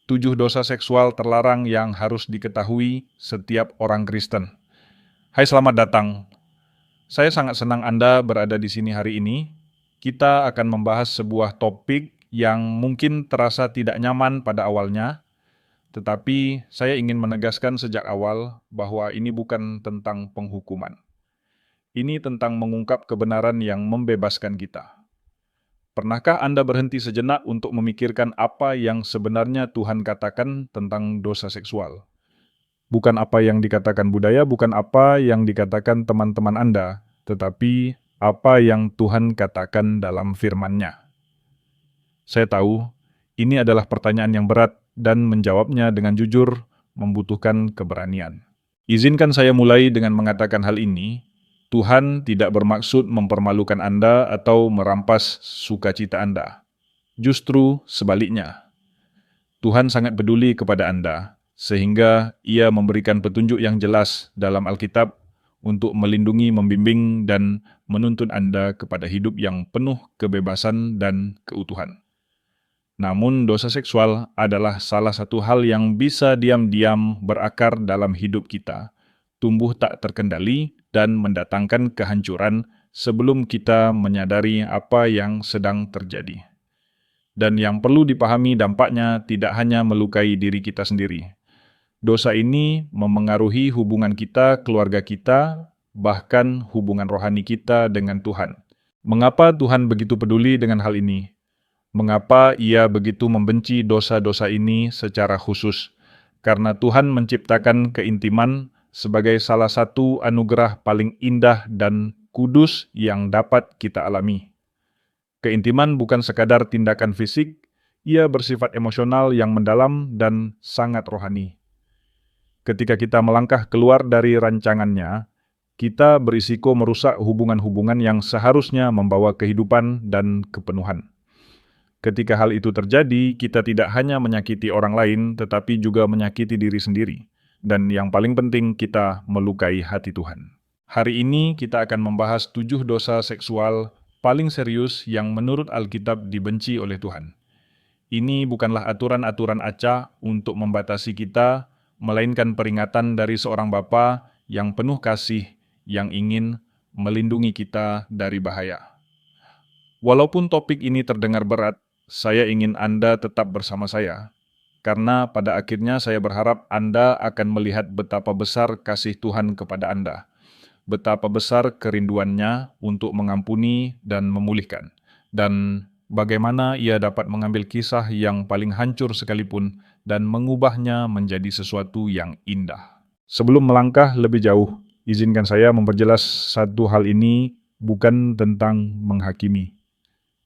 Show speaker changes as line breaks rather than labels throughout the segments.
7 dosa seksual terlarang yang harus diketahui setiap orang Kristen. Hai, selamat datang. Saya sangat senang Anda berada di sini hari ini. Kita akan membahas sebuah topik yang mungkin terasa tidak nyaman pada awalnya, tetapi saya ingin menegaskan sejak awal bahwa ini bukan tentang penghukuman. Ini tentang mengungkap kebenaran yang membebaskan kita. Pernahkah Anda berhenti sejenak untuk memikirkan apa yang sebenarnya Tuhan katakan tentang dosa seksual? Bukan apa yang dikatakan budaya, bukan apa yang dikatakan teman-teman Anda, tetapi apa yang Tuhan katakan dalam firman-Nya. Saya tahu, ini adalah pertanyaan yang berat dan menjawabnya dengan jujur membutuhkan keberanian. Izinkan saya mulai dengan mengatakan hal ini. Tuhan tidak bermaksud mempermalukan Anda atau merampas sukacita Anda. Justru sebaliknya, Tuhan sangat peduli kepada Anda, sehingga Ia memberikan petunjuk yang jelas dalam Alkitab untuk melindungi, membimbing, dan menuntun Anda kepada hidup yang penuh kebebasan dan keutuhan. Namun dosa seksual adalah salah satu hal yang bisa diam-diam berakar dalam hidup kita, tumbuh tak terkendali, dan mendatangkan kehancuran sebelum kita menyadari apa yang sedang terjadi. Dan yang perlu dipahami dampaknya tidak hanya melukai diri kita sendiri. Dosa ini memengaruhi hubungan kita, keluarga kita, bahkan hubungan rohani kita dengan Tuhan. Mengapa Tuhan begitu peduli dengan hal ini? Mengapa Ia begitu membenci dosa-dosa ini secara khusus? Karena Tuhan menciptakan keintiman sebagai salah satu anugerah paling indah dan kudus yang dapat kita alami. Keintiman bukan sekadar tindakan fisik, ia bersifat emosional yang mendalam dan sangat rohani. Ketika kita melangkah keluar dari rancangannya, kita berisiko merusak hubungan-hubungan yang seharusnya membawa kehidupan dan kepenuhan. Ketika hal itu terjadi, kita tidak hanya menyakiti orang lain, tetapi juga menyakiti diri sendiri. Dan yang paling penting, kita melukai hati Tuhan. Hari ini kita akan membahas 7 dosa seksual paling serius yang menurut Alkitab dibenci oleh Tuhan. Ini bukanlah aturan-aturan acak untuk membatasi kita, melainkan peringatan dari seorang bapa yang penuh kasih, yang ingin melindungi kita dari bahaya. Walaupun topik ini terdengar berat, saya ingin Anda tetap bersama saya, karena pada akhirnya saya berharap Anda akan melihat betapa besar kasih Tuhan kepada Anda, betapa besar kerinduannya untuk mengampuni dan memulihkan, dan bagaimana Ia dapat mengambil kisah yang paling hancur sekalipun dan mengubahnya menjadi sesuatu yang indah. Sebelum melangkah lebih jauh, izinkan saya memperjelas satu hal ini bukan tentang menghakimi.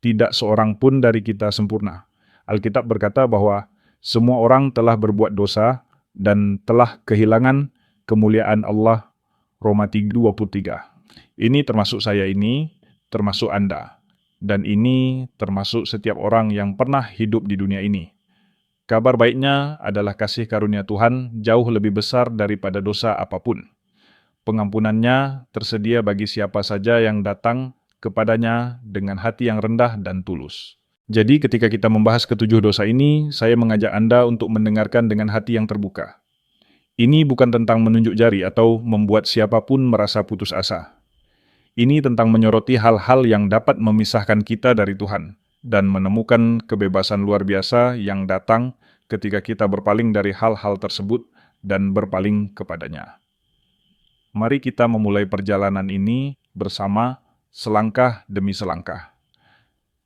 Tidak seorang pun dari kita sempurna. Alkitab berkata bahwa semua orang telah berbuat dosa dan telah kehilangan kemuliaan Allah. Roma 3:23. Ini termasuk saya ini, termasuk Anda. Dan ini termasuk setiap orang yang pernah hidup di dunia ini. Kabar baiknya adalah kasih karunia Tuhan jauh lebih besar daripada dosa apapun. Pengampunannya tersedia bagi siapa saja yang datang kepadanya dengan hati yang rendah dan tulus. Jadi ketika kita membahas ketujuh dosa ini, saya mengajak Anda untuk mendengarkan dengan hati yang terbuka. Ini bukan tentang menunjuk jari atau membuat siapapun merasa putus asa. Ini tentang menyoroti hal-hal yang dapat memisahkan kita dari Tuhan dan menemukan kebebasan luar biasa yang datang ketika kita berpaling dari hal-hal tersebut dan berpaling kepadanya. Mari kita memulai perjalanan ini bersama selangkah demi selangkah.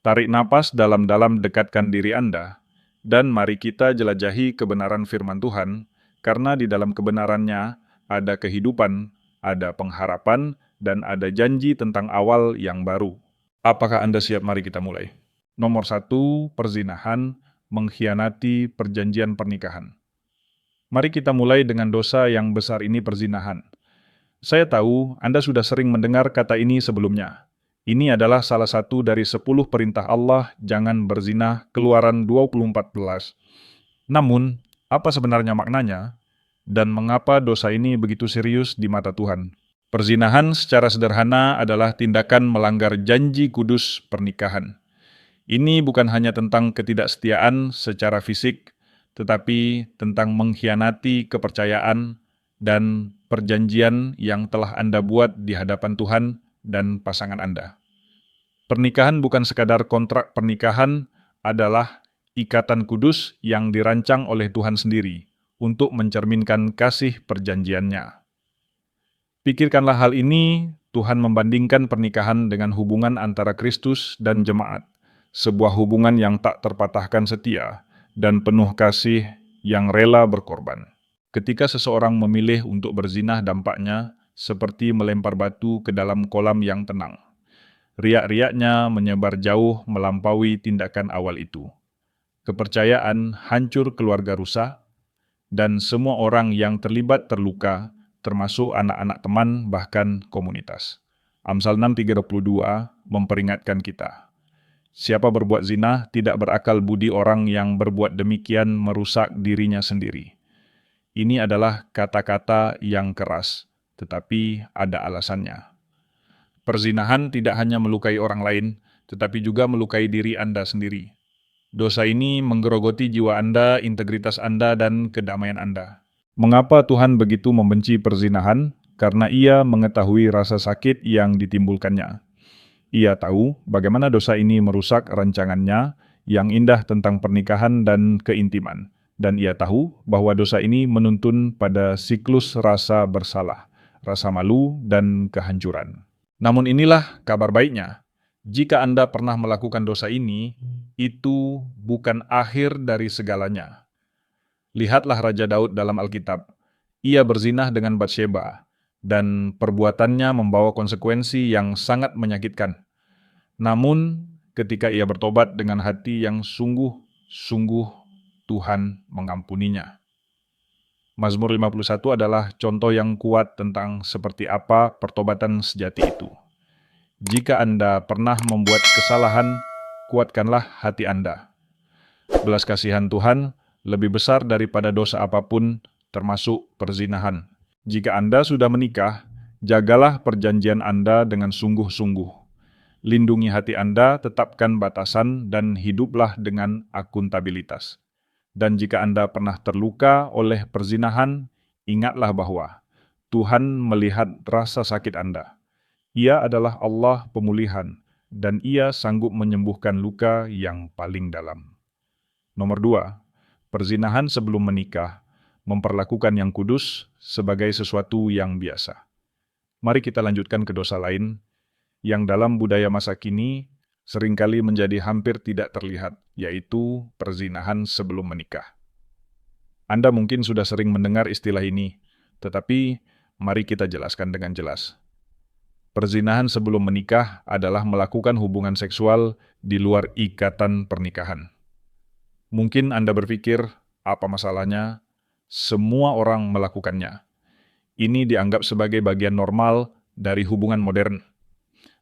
Tarik napas dalam-dalam, dekatkan diri Anda, dan mari kita jelajahi kebenaran firman Tuhan, karena di dalam kebenarannya ada kehidupan, ada pengharapan, dan ada janji tentang awal yang baru. Apakah Anda siap? Mari kita mulai. Nomor 1, perzinahan, mengkhianati perjanjian pernikahan. Mari kita mulai dengan dosa yang besar ini, perzinahan. Saya tahu Anda sudah sering mendengar kata ini sebelumnya. Ini adalah salah satu dari 10 perintah Allah, jangan berzina, Keluaran 20:14. Namun, apa sebenarnya maknanya? Dan mengapa dosa ini begitu serius di mata Tuhan? Perzinahan secara sederhana adalah tindakan melanggar janji kudus pernikahan. Ini bukan hanya tentang ketidaksetiaan secara fisik, tetapi tentang mengkhianati kepercayaan dan perjanjian yang telah Anda buat di hadapan Tuhan dan pasangan Anda. Pernikahan bukan sekadar kontrak pernikahan, adalah ikatan kudus yang dirancang oleh Tuhan sendiri untuk mencerminkan kasih perjanjiannya. Pikirkanlah hal ini, Tuhan membandingkan pernikahan dengan hubungan antara Kristus dan jemaat, sebuah hubungan yang tak terpatahkan setia dan penuh kasih yang rela berkorban. Ketika seseorang memilih untuk berzinah, dampaknya seperti melempar batu ke dalam kolam yang tenang. Riak-riaknya menyebar jauh melampaui tindakan awal itu. Kepercayaan hancur, keluarga rusak, dan semua orang yang terlibat terluka, termasuk anak-anak teman, bahkan komunitas. Amsal 6:32 memperingatkan kita. Siapa berbuat zina tidak berakal budi, orang yang berbuat demikian merusak dirinya sendiri. Ini adalah kata-kata yang keras, tetapi ada alasannya. Perzinahan tidak hanya melukai orang lain, tetapi juga melukai diri Anda sendiri. Dosa ini menggerogoti jiwa Anda, integritas Anda, dan kedamaian Anda. Mengapa Tuhan begitu membenci perzinahan? Karena Ia mengetahui rasa sakit yang ditimbulkannya. Ia tahu bagaimana dosa ini merusak rancangannya yang indah tentang pernikahan dan keintiman. Dan Ia tahu bahwa dosa ini menuntun pada siklus rasa bersalah, rasa malu, dan kehancuran. Namun inilah kabar baiknya. Jika Anda pernah melakukan dosa ini, itu bukan akhir dari segalanya. Lihatlah Raja Daud dalam Alkitab. Ia berzinah dengan Batsheba, dan perbuatannya membawa konsekuensi yang sangat menyakitkan. Namun, ketika ia bertobat dengan hati yang sungguh-sungguh, Tuhan mengampuninya. Mazmur 51 adalah contoh yang kuat tentang seperti apa pertobatan sejati itu. Jika Anda pernah membuat kesalahan, kuatkanlah hati Anda. Belas kasihan Tuhan lebih besar daripada dosa apapun, termasuk perzinahan. Jika Anda sudah menikah, jagalah perjanjian Anda dengan sungguh-sungguh. Lindungi hati Anda, tetapkan batasan, dan hiduplah dengan akuntabilitas. Dan jika Anda pernah terluka oleh perzinahan, ingatlah bahwa Tuhan melihat rasa sakit Anda. Ia adalah Allah pemulihan, dan Ia sanggup menyembuhkan luka yang paling dalam. Nomor 2, perzinahan sebelum menikah memperlakukan yang kudus sebagai sesuatu yang biasa. Mari kita lanjutkan ke dosa lain, yang dalam budaya masa kini seringkali menjadi hampir tidak terlihat, yaitu perzinahan sebelum menikah. Anda mungkin sudah sering mendengar istilah ini, tetapi mari kita jelaskan dengan jelas. Perzinahan sebelum menikah adalah melakukan hubungan seksual di luar ikatan pernikahan. Mungkin Anda berpikir, apa masalahnya? Semua orang melakukannya. Ini dianggap sebagai bagian normal dari hubungan modern.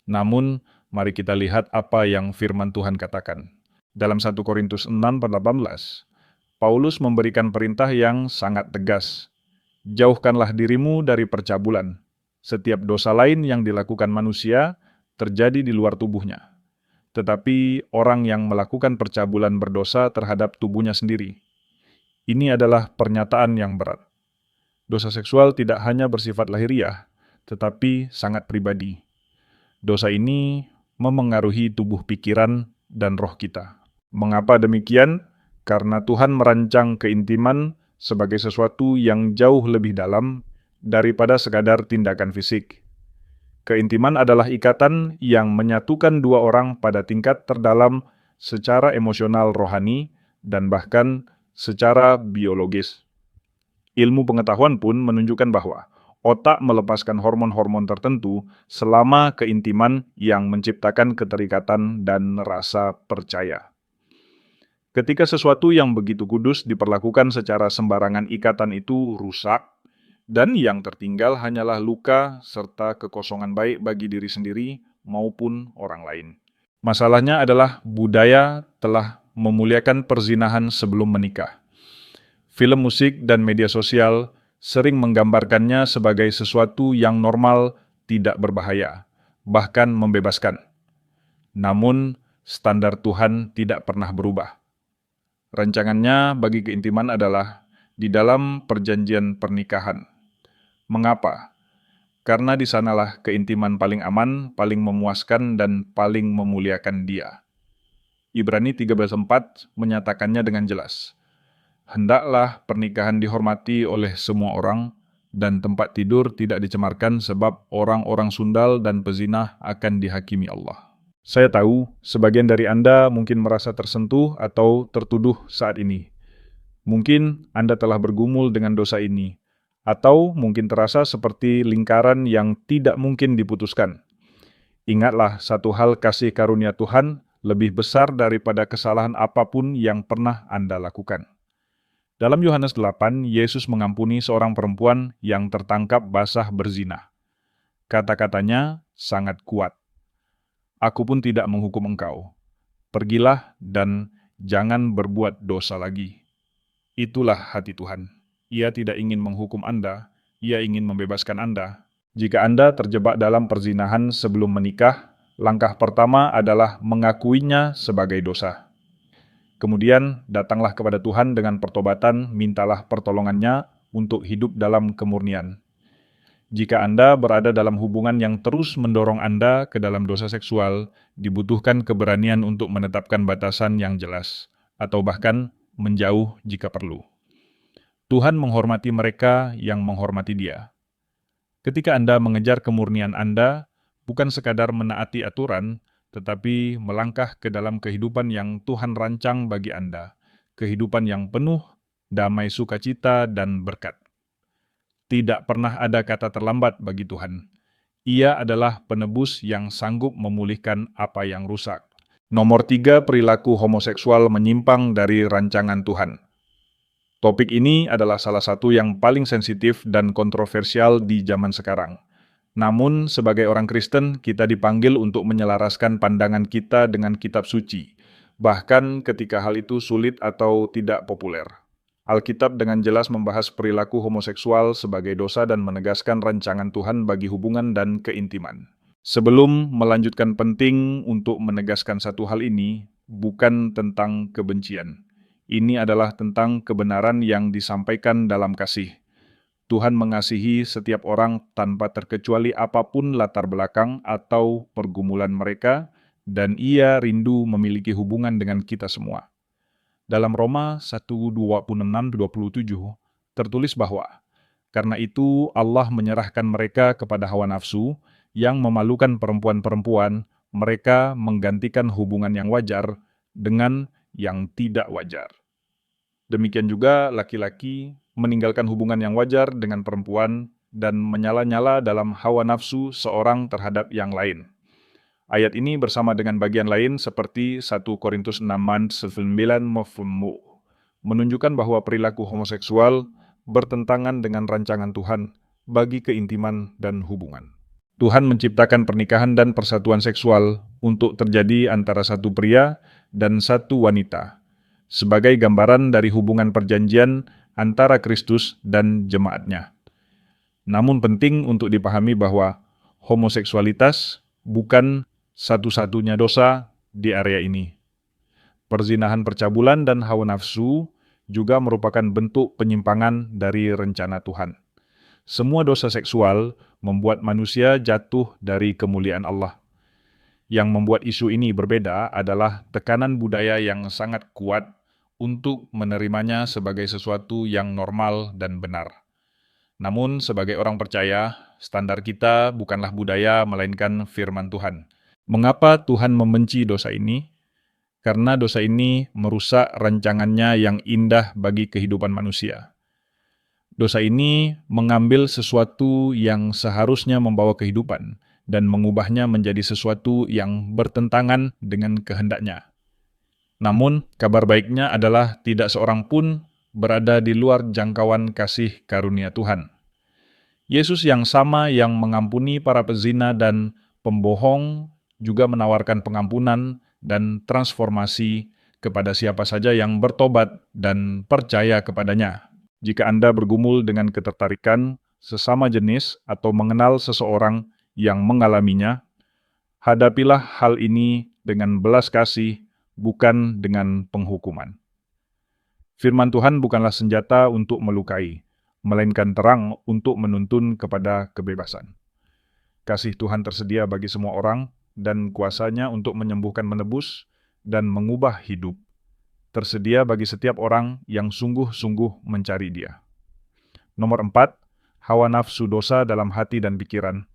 Namun, mari kita lihat apa yang firman Tuhan katakan. Dalam 1 Korintus 6:18, Paulus memberikan perintah yang sangat tegas. Jauhkanlah dirimu dari percabulan. Setiap dosa lain yang dilakukan manusia terjadi di luar tubuhnya. Tetapi orang yang melakukan percabulan berdosa terhadap tubuhnya sendiri. Ini adalah pernyataan yang berat. Dosa seksual tidak hanya bersifat lahiriah, tetapi sangat pribadi. Dosa ini memengaruhi tubuh, pikiran, dan roh kita. Mengapa demikian? Karena Tuhan merancang keintiman sebagai sesuatu yang jauh lebih dalam daripada sekadar tindakan fisik. Keintiman adalah ikatan yang menyatukan dua orang pada tingkat terdalam secara emosional, rohani, dan bahkan secara biologis. Ilmu pengetahuan pun menunjukkan bahwa otak melepaskan hormon-hormon tertentu selama keintiman yang menciptakan keterikatan dan rasa percaya. Ketika sesuatu yang begitu kudus diperlakukan secara sembarangan, ikatan itu rusak, dan yang tertinggal hanyalah luka serta kekosongan baik bagi diri sendiri maupun orang lain. Masalahnya adalah budaya telah memuliakan perzinahan sebelum menikah. Film, musik, dan media sosial sering menggambarkannya sebagai sesuatu yang normal, tidak berbahaya, bahkan membebaskan. Namun, standar Tuhan tidak pernah berubah. Rancangannya bagi keintiman adalah di dalam perjanjian pernikahan. Mengapa? Karena di sanalah keintiman paling aman, paling memuaskan, dan paling memuliakan Dia. Ibrani 13:4 menyatakannya dengan jelas. Hendaklah pernikahan dihormati oleh semua orang, dan tempat tidur tidak dicemarkan sebab orang-orang sundal dan pezinah akan dihakimi Allah. Saya tahu, sebagian dari Anda mungkin merasa tersentuh atau tertuduh saat ini. Mungkin Anda telah bergumul dengan dosa ini, atau mungkin terasa seperti lingkaran yang tidak mungkin diputuskan. Ingatlah satu hal, kasih karunia Tuhan lebih besar daripada kesalahan apapun yang pernah Anda lakukan. Dalam Yohanes 8, Yesus mengampuni seorang perempuan yang tertangkap basah berzina. Kata-katanya sangat kuat. Aku pun tidak menghukum engkau. Pergilah dan jangan berbuat dosa lagi. Itulah hati Tuhan. Ia tidak ingin menghukum Anda, Ia ingin membebaskan Anda. Jika Anda terjebak dalam perzinahan sebelum menikah, langkah pertama adalah mengakuinya sebagai dosa. Kemudian, datanglah kepada Tuhan dengan pertobatan, mintalah pertolongannya untuk hidup dalam kemurnian. Jika Anda berada dalam hubungan yang terus mendorong Anda ke dalam dosa seksual, dibutuhkan keberanian untuk menetapkan batasan yang jelas, atau bahkan menjauh jika perlu. Tuhan menghormati mereka yang menghormati Dia. Ketika Anda mengejar kemurnian Anda, bukan sekadar menaati aturan, tetapi melangkah ke dalam kehidupan yang Tuhan rancang bagi Anda, kehidupan yang penuh damai sukacita dan berkat. Tidak pernah ada kata terlambat bagi Tuhan. Ia adalah penebus yang sanggup memulihkan apa yang rusak. Nomor 3, perilaku homoseksual menyimpang dari rancangan Tuhan. Topik ini adalah salah satu yang paling sensitif dan kontroversial di zaman sekarang. Namun, sebagai orang Kristen, kita dipanggil untuk menyelaraskan pandangan kita dengan kitab suci, bahkan ketika hal itu sulit atau tidak populer. Alkitab dengan jelas membahas perilaku homoseksual sebagai dosa dan menegaskan rancangan Tuhan bagi hubungan dan keintiman. Sebelum melanjutkan, penting untuk menegaskan satu hal ini, bukan tentang kebencian. Ini adalah tentang kebenaran yang disampaikan dalam kasih. Tuhan mengasihi setiap orang tanpa terkecuali apapun latar belakang atau pergumulan mereka, dan Ia rindu memiliki hubungan dengan kita semua. Dalam Roma 1:26-27 tertulis bahwa, karena itu Allah menyerahkan mereka kepada hawa nafsu yang memalukan perempuan-perempuan, mereka menggantikan hubungan yang wajar dengan yang tidak wajar. Demikian juga laki-laki meninggalkan hubungan yang wajar dengan perempuan dan menyala-nyala dalam hawa nafsu seorang terhadap yang lain. Ayat ini bersama dengan bagian lain seperti 1 Korintus 6:9 menunjukkan bahwa perilaku homoseksual bertentangan dengan rancangan Tuhan bagi keintiman dan hubungan. Tuhan menciptakan pernikahan dan persatuan seksual untuk terjadi antara satu pria dan satu wanita, sebagai gambaran dari hubungan perjanjian antara Kristus dan jemaatnya. Namun penting untuk dipahami bahwa homoseksualitas bukan satu-satunya dosa di area ini. Perzinahan, percabulan, dan hawa nafsu juga merupakan bentuk penyimpangan dari rencana Tuhan. Semua dosa seksual membuat manusia jatuh dari kemuliaan Allah. Yang membuat isu ini berbeda adalah tekanan budaya yang sangat kuat untuk menerimanya sebagai sesuatu yang normal dan benar. Namun, sebagai orang percaya, standar kita bukanlah budaya, melainkan firman Tuhan. Mengapa Tuhan membenci dosa ini? Karena dosa ini merusak rancangannya yang indah bagi kehidupan manusia. Dosa ini mengambil sesuatu yang seharusnya membawa kehidupan dan mengubahnya menjadi sesuatu yang bertentangan dengan kehendaknya. Namun, kabar baiknya adalah tidak seorang pun berada di luar jangkauan kasih karunia Tuhan. Yesus yang sama yang mengampuni para pezina dan pembohong juga menawarkan pengampunan dan transformasi kepada siapa saja yang bertobat dan percaya kepadanya. Jika Anda bergumul dengan ketertarikan sesama jenis atau mengenal seseorang yang mengalaminya, hadapilah hal ini dengan belas kasih, bukan dengan penghukuman. Firman Tuhan bukanlah senjata untuk melukai, melainkan terang untuk menuntun kepada kebebasan. Kasih Tuhan tersedia bagi semua orang, dan kuasanya untuk menyembuhkan, menebus, dan mengubah hidup. Tersedia bagi setiap orang yang sungguh-sungguh mencari Dia. Nomor 4, hawa nafsu dosa dalam hati dan pikiran.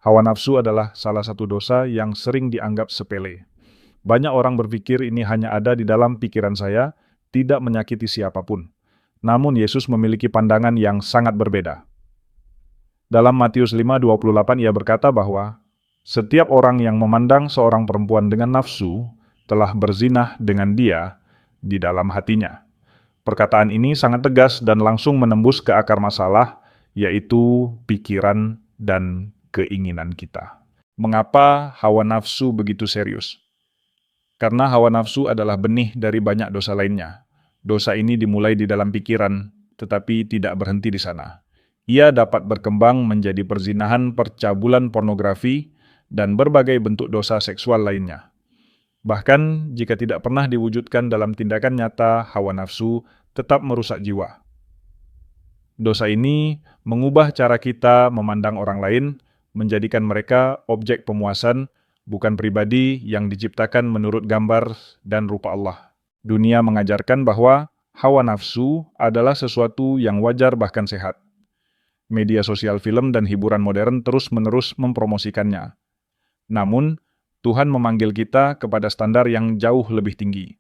Hawa nafsu adalah salah satu dosa yang sering dianggap sepele. Banyak orang berpikir ini hanya ada di dalam pikiran saya, tidak menyakiti siapapun. Namun Yesus memiliki pandangan yang sangat berbeda. Dalam Matius 5:28 ia berkata bahwa setiap orang yang memandang seorang perempuan dengan nafsu telah berzinah dengan dia di dalam hatinya. Perkataan ini sangat tegas dan langsung menembus ke akar masalah, yaitu pikiran dan keinginan kita. Mengapa hawa nafsu begitu serius? Karena hawa nafsu adalah benih dari banyak dosa lainnya. Dosa ini dimulai di dalam pikiran, tetapi tidak berhenti di sana. Ia dapat berkembang menjadi perzinahan, percabulan pornografi, dan berbagai bentuk dosa seksual lainnya. Bahkan jika tidak pernah diwujudkan dalam tindakan nyata, hawa nafsu tetap merusak jiwa. Dosa ini mengubah cara kita memandang orang lain, menjadikan mereka objek pemuasan, bukan pribadi yang diciptakan menurut gambar dan rupa Allah. Dunia mengajarkan bahwa hawa nafsu adalah sesuatu yang wajar bahkan sehat. Media sosial, film, dan hiburan modern terus-menerus mempromosikannya. Namun, Tuhan memanggil kita kepada standar yang jauh lebih tinggi.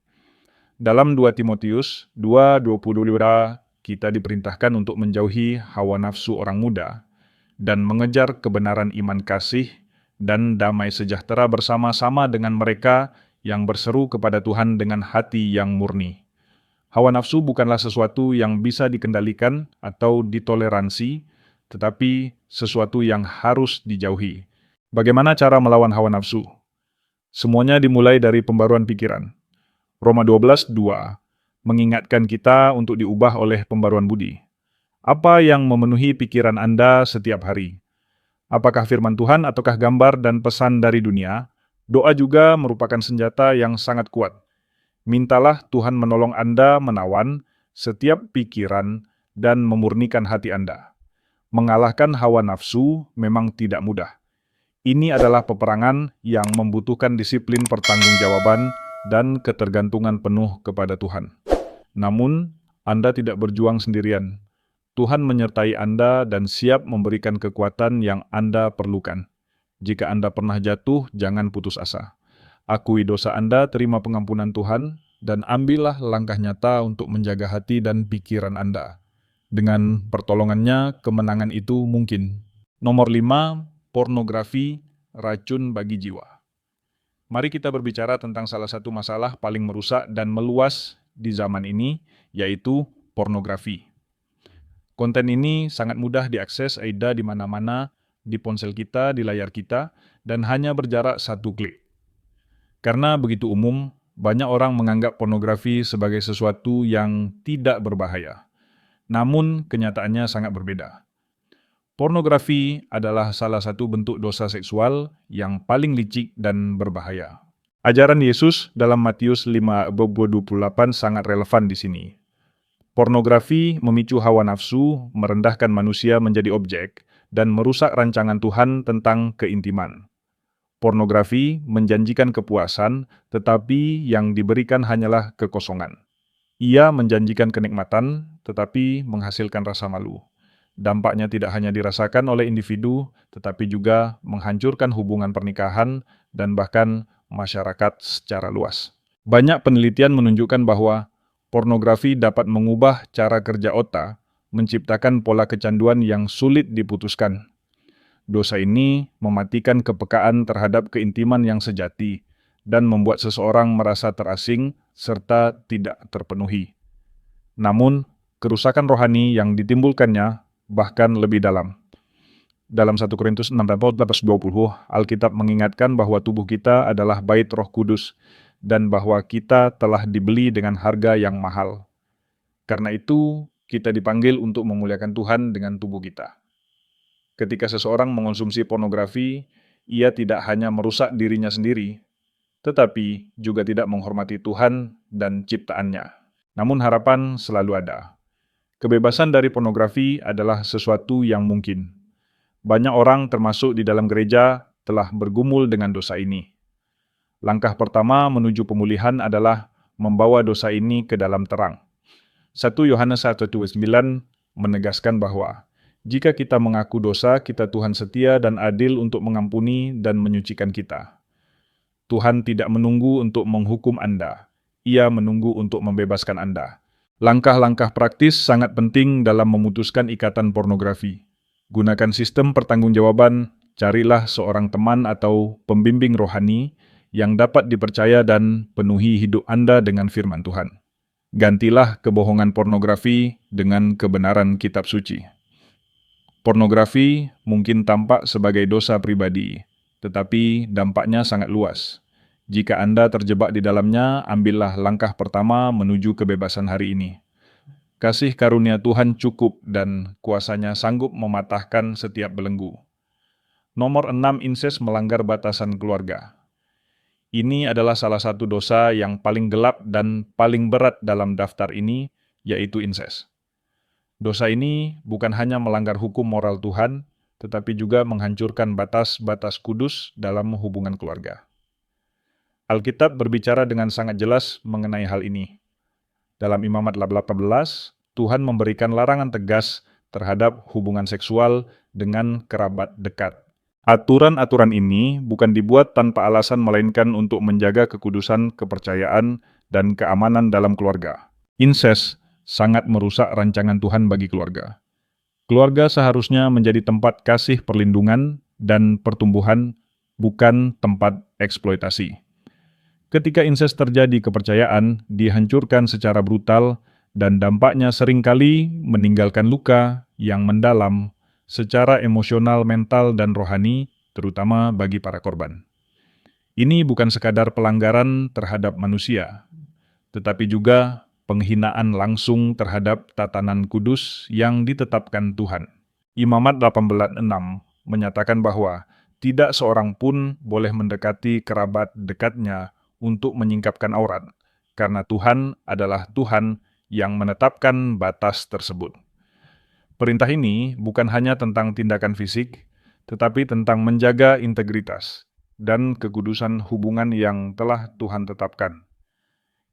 Dalam 2 Timotius 2:22, kita diperintahkan untuk menjauhi hawa nafsu orang muda dan mengejar kebenaran iman kasih dan damai sejahtera bersama-sama dengan mereka yang berseru kepada Tuhan dengan hati yang murni. Hawa nafsu bukanlah sesuatu yang bisa dikendalikan atau ditoleransi, tetapi sesuatu yang harus dijauhi. Bagaimana cara melawan hawa nafsu? Semuanya dimulai dari pembaruan pikiran. Roma 12:2 mengingatkan kita untuk diubah oleh pembaruan budi. Apa yang memenuhi pikiran Anda setiap hari? Apakah firman Tuhan ataukah gambar dan pesan dari dunia? Doa juga merupakan senjata yang sangat kuat. Mintalah Tuhan menolong Anda menawan setiap pikiran dan memurnikan hati Anda. Mengalahkan hawa nafsu memang tidak mudah. Ini adalah peperangan yang membutuhkan disiplin pertanggungjawaban dan ketergantungan penuh kepada Tuhan. Namun, Anda tidak berjuang sendirian. Tuhan menyertai Anda dan siap memberikan kekuatan yang Anda perlukan. Jika Anda pernah jatuh, jangan putus asa. Akui dosa Anda, terima pengampunan Tuhan, dan ambillah langkah nyata untuk menjaga hati dan pikiran Anda. Dengan pertolongannya, kemenangan itu mungkin. Nomor 5, pornografi, racun bagi jiwa. Mari kita berbicara tentang salah satu masalah paling merusak dan meluas di zaman ini, yaitu pornografi. Konten ini sangat mudah diakses Aida di mana-mana, di ponsel kita, di layar kita, dan hanya berjarak 1 klik. Karena begitu umum, banyak orang menganggap pornografi sebagai sesuatu yang tidak berbahaya. Namun, kenyataannya sangat berbeda. Pornografi adalah salah satu bentuk dosa seksual yang paling licik dan berbahaya. Ajaran Yesus dalam Matius 5:28 sangat relevan di sini. Pornografi memicu hawa nafsu, merendahkan manusia menjadi objek, dan merusak rancangan Tuhan tentang keintiman. Pornografi menjanjikan kepuasan, tetapi yang diberikan hanyalah kekosongan. Ia menjanjikan kenikmatan, tetapi menghasilkan rasa malu. Dampaknya tidak hanya dirasakan oleh individu, tetapi juga menghancurkan hubungan pernikahan dan bahkan masyarakat secara luas. Banyak penelitian menunjukkan bahwa pornografi dapat mengubah cara kerja otak, menciptakan pola kecanduan yang sulit diputuskan. Dosa ini mematikan kepekaan terhadap keintiman yang sejati dan membuat seseorang merasa terasing serta tidak terpenuhi. Namun, kerusakan rohani yang ditimbulkannya bahkan lebih dalam. Dalam 1 Korintus 6:20, Alkitab mengingatkan bahwa tubuh kita adalah bait Roh Kudus dan bahwa kita telah dibeli dengan harga yang mahal. Karena itu, kita dipanggil untuk memuliakan Tuhan dengan tubuh kita. Ketika seseorang mengonsumsi pornografi, ia tidak hanya merusak dirinya sendiri, tetapi juga tidak menghormati Tuhan dan ciptaannya. namun harapan selalu ada. Kebebasan dari pornografi adalah sesuatu yang mungkin. Banyak orang termasuk di dalam gereja telah bergumul dengan dosa ini. Langkah pertama menuju pemulihan adalah membawa dosa ini ke dalam terang. 1 Yohanes 1:9 menegaskan bahwa jika kita mengaku dosa, kita Tuhan setia dan adil untuk mengampuni dan menyucikan kita. Tuhan tidak menunggu untuk menghukum Anda. Ia menunggu untuk membebaskan Anda. Langkah-langkah praktis sangat penting dalam memutuskan ikatan pornografi. Gunakan sistem pertanggungjawaban, carilah seorang teman atau pembimbing rohani yang dapat dipercaya dan penuhi hidup Anda dengan firman Tuhan. Gantilah kebohongan pornografi dengan kebenaran kitab suci. Pornografi mungkin tampak sebagai dosa pribadi, tetapi dampaknya sangat luas. Jika Anda terjebak di dalamnya, ambillah langkah pertama menuju kebebasan hari ini. Kasih karunia Tuhan cukup dan kuasanya sanggup mematahkan setiap belenggu. Nomor 6, inses melanggar batasan keluarga. Ini adalah salah satu dosa yang paling gelap dan paling berat dalam daftar ini, yaitu inses. Dosa ini bukan hanya melanggar hukum moral Tuhan, tetapi juga menghancurkan batas-batas kudus dalam hubungan keluarga. Alkitab berbicara dengan sangat jelas mengenai hal ini. Dalam Imamat 18, Tuhan memberikan larangan tegas terhadap hubungan seksual dengan kerabat dekat. Aturan-aturan ini bukan dibuat tanpa alasan melainkan untuk menjaga kekudusan, kepercayaan, dan keamanan dalam keluarga. Inses sangat merusak rancangan Tuhan bagi keluarga. Keluarga seharusnya menjadi tempat kasih perlindungan dan pertumbuhan, bukan tempat eksploitasi. Ketika inses terjadi, kepercayaan dihancurkan secara brutal dan dampaknya seringkali meninggalkan luka yang mendalam secara emosional, mental, dan rohani, terutama bagi para korban. Ini bukan sekadar pelanggaran terhadap manusia, tetapi juga penghinaan langsung terhadap tatanan kudus yang ditetapkan Tuhan. Imamat 18:6 menyatakan bahwa tidak seorang pun boleh mendekati kerabat dekatnya untuk menyingkapkan aurat, karena Tuhan adalah Tuhan yang menetapkan batas tersebut. Perintah ini bukan hanya tentang tindakan fisik, tetapi tentang menjaga integritas dan kekudusan hubungan yang telah Tuhan tetapkan.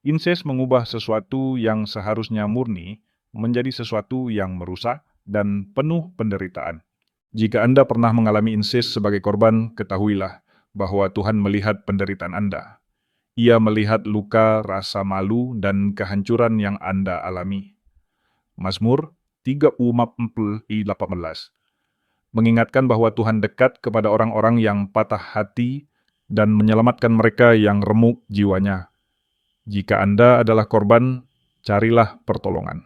Inses mengubah sesuatu yang seharusnya murni menjadi sesuatu yang merusak dan penuh penderitaan. Jika Anda pernah mengalami inses sebagai korban, ketahuilah bahwa Tuhan melihat penderitaan Anda. Ia melihat luka, rasa malu, dan kehancuran yang Anda alami. Mazmur 34:18 mengingatkan bahwa Tuhan dekat kepada orang-orang yang patah hati dan menyelamatkan mereka yang remuk jiwanya. Jika Anda adalah korban, carilah pertolongan.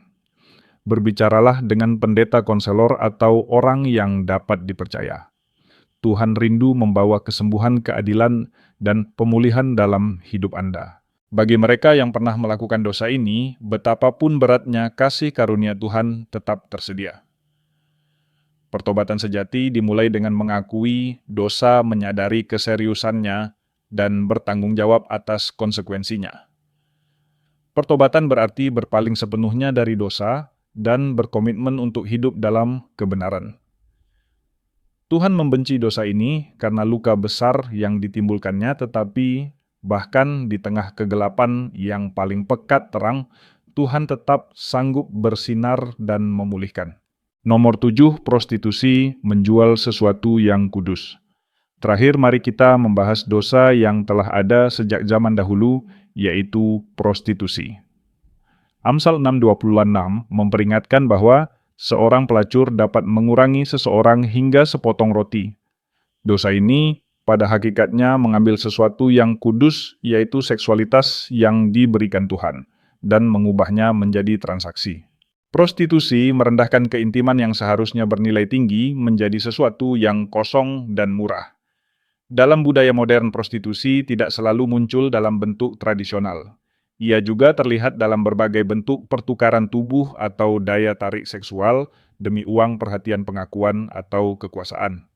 Berbicaralah dengan pendeta konselor atau orang yang dapat dipercaya. Tuhan rindu membawa kesembuhan, keadilan, dan pemulihan dalam hidup Anda. Bagi mereka yang pernah melakukan dosa ini, betapapun beratnya kasih karunia Tuhan tetap tersedia. Pertobatan sejati dimulai dengan mengakui dosa, menyadari keseriusannya, dan bertanggung jawab atas konsekuensinya. Pertobatan berarti berpaling sepenuhnya dari dosa dan berkomitmen untuk hidup dalam kebenaran. Tuhan membenci dosa ini karena luka besar yang ditimbulkannya, tetapi bahkan di tengah kegelapan yang paling pekat terang, Tuhan tetap sanggup bersinar dan memulihkan. Nomor 7, prostitusi menjual sesuatu yang kudus. Terakhir, mari kita membahas dosa yang telah ada sejak zaman dahulu, yaitu prostitusi. Amsal 6:26 memperingatkan bahwa seorang pelacur dapat mengurangi seseorang hingga sepotong roti. Dosa ini pada hakikatnya mengambil sesuatu yang kudus, yaitu seksualitas yang diberikan Tuhan, dan mengubahnya menjadi transaksi. Prostitusi merendahkan keintiman yang seharusnya bernilai tinggi menjadi sesuatu yang kosong dan murah. Dalam budaya modern, prostitusi tidak selalu muncul dalam bentuk tradisional. Ia juga terlihat dalam berbagai bentuk pertukaran tubuh atau daya tarik seksual demi uang, perhatian, pengakuan, atau kekuasaan.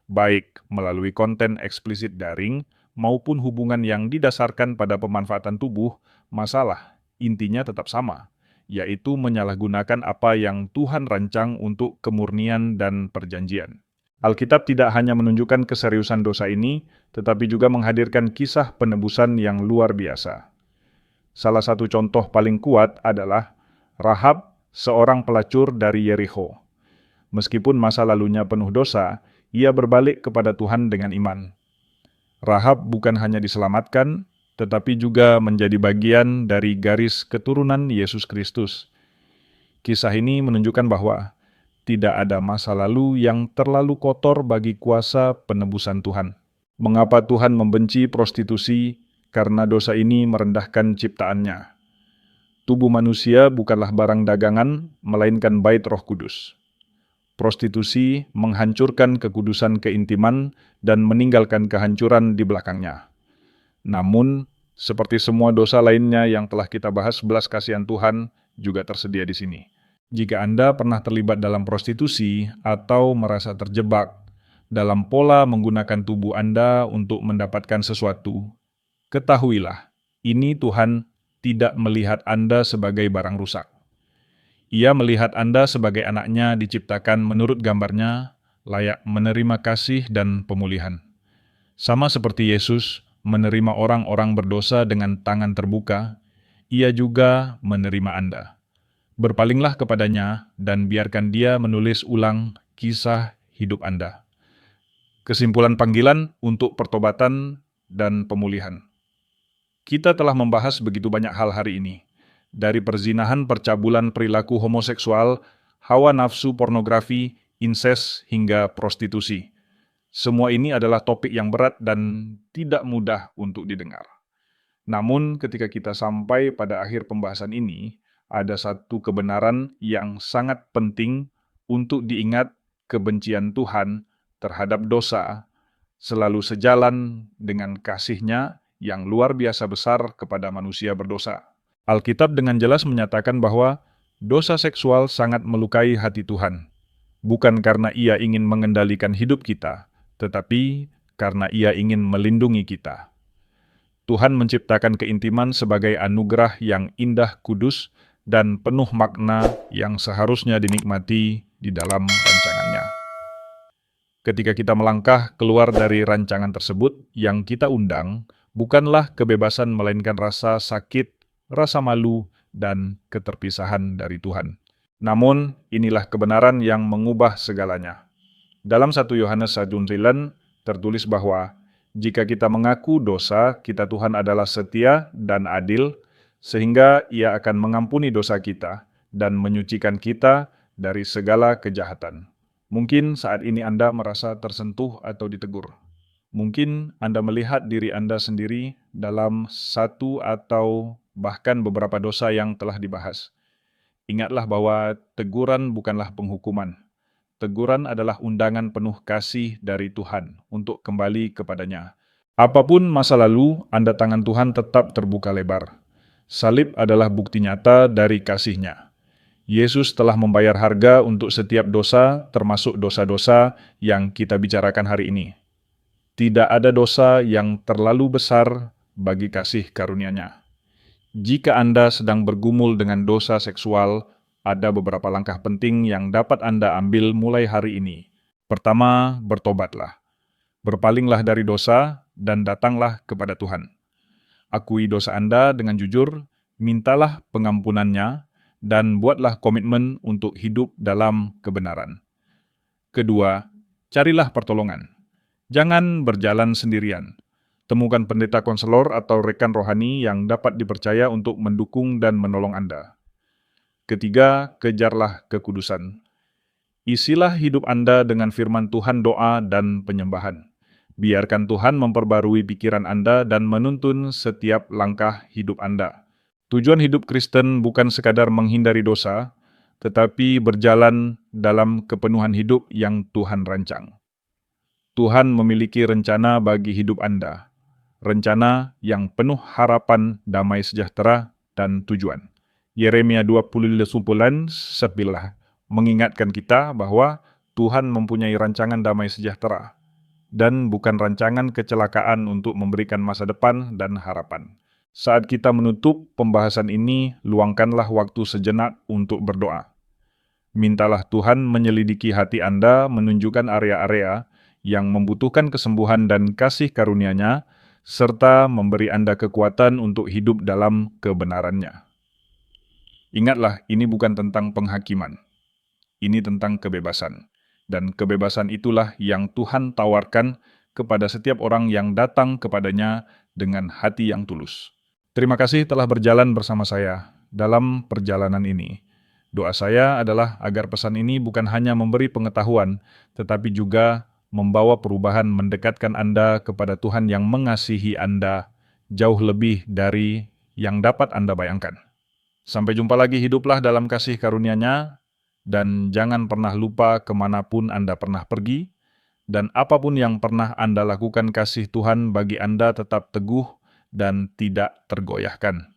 Baik melalui konten eksplisit daring maupun hubungan yang didasarkan pada pemanfaatan tubuh, masalah intinya tetap sama, yaitu menyalahgunakan apa yang Tuhan rancang untuk kemurnian dan perjanjian. Alkitab tidak hanya menunjukkan keseriusan dosa ini, tetapi juga menghadirkan kisah penebusan yang luar biasa. Salah satu contoh paling kuat adalah Rahab, seorang pelacur dari Yerikho. Meskipun masa lalunya penuh dosa, ia berbalik kepada Tuhan dengan iman. Rahab bukan hanya diselamatkan, tetapi juga menjadi bagian dari garis keturunan Yesus Kristus. Kisah ini menunjukkan bahwa tidak ada masa lalu yang terlalu kotor bagi kuasa penebusan Tuhan. Mengapa Tuhan membenci prostitusi? Karena dosa ini merendahkan ciptaannya. Tubuh manusia bukanlah barang dagangan, melainkan bait Roh Kudus. Prostitusi menghancurkan kekudusan keintiman dan meninggalkan kehancuran di belakangnya. Namun, seperti semua dosa lainnya yang telah kita bahas, belas kasihan Tuhan juga tersedia di sini. Jika Anda pernah terlibat dalam prostitusi atau merasa terjebak dalam pola menggunakan tubuh Anda untuk mendapatkan sesuatu, ketahuilah, ini Tuhan tidak melihat Anda sebagai barang rusak. Ia melihat Anda sebagai anaknya diciptakan menurut gambarnya, layak menerima kasih dan pemulihan. Sama seperti Yesus menerima orang-orang berdosa dengan tangan terbuka, ia juga menerima Anda. Berpalinglah kepadanya dan biarkan dia menulis ulang kisah hidup Anda. Kesimpulan panggilan untuk pertobatan dan pemulihan. Kita telah membahas begitu banyak hal hari ini. Dari perzinahan percabulan perilaku homoseksual, hawa nafsu pornografi, inses, hingga prostitusi. Semua ini adalah topik yang berat dan tidak mudah untuk didengar. Namun ketika kita sampai pada akhir pembahasan ini, ada satu kebenaran yang sangat penting untuk diingat. Kebencian Tuhan terhadap dosa selalu sejalan dengan kasih-Nya yang luar biasa besar kepada manusia berdosa. Alkitab dengan jelas menyatakan bahwa dosa seksual sangat melukai hati Tuhan, bukan karena Ia ingin mengendalikan hidup kita, tetapi karena Ia ingin melindungi kita. Tuhan menciptakan keintiman sebagai anugerah yang indah, kudus, dan penuh makna yang seharusnya dinikmati di dalam rancangan-Nya. Ketika kita melangkah keluar dari rancangan tersebut, yang kita undang bukanlah kebebasan melainkan rasa sakit, rasa malu, dan keterpisahan dari Tuhan. Namun, inilah kebenaran yang mengubah segalanya. Dalam 1 Yohanes 1:9 tertulis bahwa, jika kita mengaku dosa, kita Tuhan adalah setia dan adil, sehingga Ia akan mengampuni dosa kita dan menyucikan kita dari segala kejahatan. Mungkin saat ini Anda merasa tersentuh atau ditegur. Mungkin Anda melihat diri Anda sendiri dalam satu atau bahkan beberapa dosa yang telah dibahas. Ingatlah bahwa teguran bukanlah penghukuman. Teguran adalah undangan penuh kasih dari Tuhan untuk kembali kepadanya. Apapun masa lalu, tangan Tuhan tetap terbuka lebar. Salib adalah bukti nyata dari kasih-Nya. Yesus telah membayar harga untuk setiap dosa, termasuk dosa-dosa yang kita bicarakan hari ini. Tidak ada dosa yang terlalu besar bagi kasih karunia-Nya. Jika Anda sedang bergumul dengan dosa seksual, ada beberapa langkah penting yang dapat Anda ambil mulai hari ini. Pertama, bertobatlah. Berpalinglah dari dosa dan datanglah kepada Tuhan. Akui dosa Anda dengan jujur, mintalah pengampunan-Nya, dan buatlah komitmen untuk hidup dalam kebenaran. Kedua, carilah pertolongan. Jangan berjalan sendirian. Temukan pendeta konselor atau rekan rohani yang dapat dipercaya untuk mendukung dan menolong Anda. Ketiga, kejarlah kekudusan. Isilah hidup Anda dengan firman Tuhan, doa, dan penyembahan. Biarkan Tuhan memperbarui pikiran Anda dan menuntun setiap langkah hidup Anda. Tujuan hidup Kristen bukan sekadar menghindari dosa, tetapi berjalan dalam kepenuhan hidup yang Tuhan rancang. Tuhan memiliki rencana bagi hidup Anda. Rencana yang penuh harapan, damai sejahtera, dan tujuan. Yeremia 29:9 mengingatkan kita bahwa Tuhan mempunyai rancangan damai sejahtera dan bukan rancangan kecelakaan untuk memberikan masa depan dan harapan. Saat kita menutup pembahasan ini, luangkanlah waktu sejenak untuk berdoa. Mintalah Tuhan menyelidiki hati Anda, menunjukkan area-area yang membutuhkan kesembuhan dan kasih karunia-Nya, serta memberi Anda kekuatan untuk hidup dalam kebenaran-Nya. Ingatlah, ini bukan tentang penghakiman. Ini tentang kebebasan. Dan kebebasan itulah yang Tuhan tawarkan kepada setiap orang yang datang kepadanya dengan hati yang tulus. Terima kasih telah berjalan bersama saya dalam perjalanan ini. Doa saya adalah agar pesan ini bukan hanya memberi pengetahuan, tetapi juga membawa perubahan mendekatkan Anda kepada Tuhan yang mengasihi Anda jauh lebih dari yang dapat Anda bayangkan. Sampai jumpa lagi, hiduplah dalam kasih karunia-Nya, dan jangan pernah lupa kemanapun Anda pernah pergi, dan apapun yang pernah Anda lakukan, kasih Tuhan bagi Anda tetap teguh dan tidak tergoyahkan.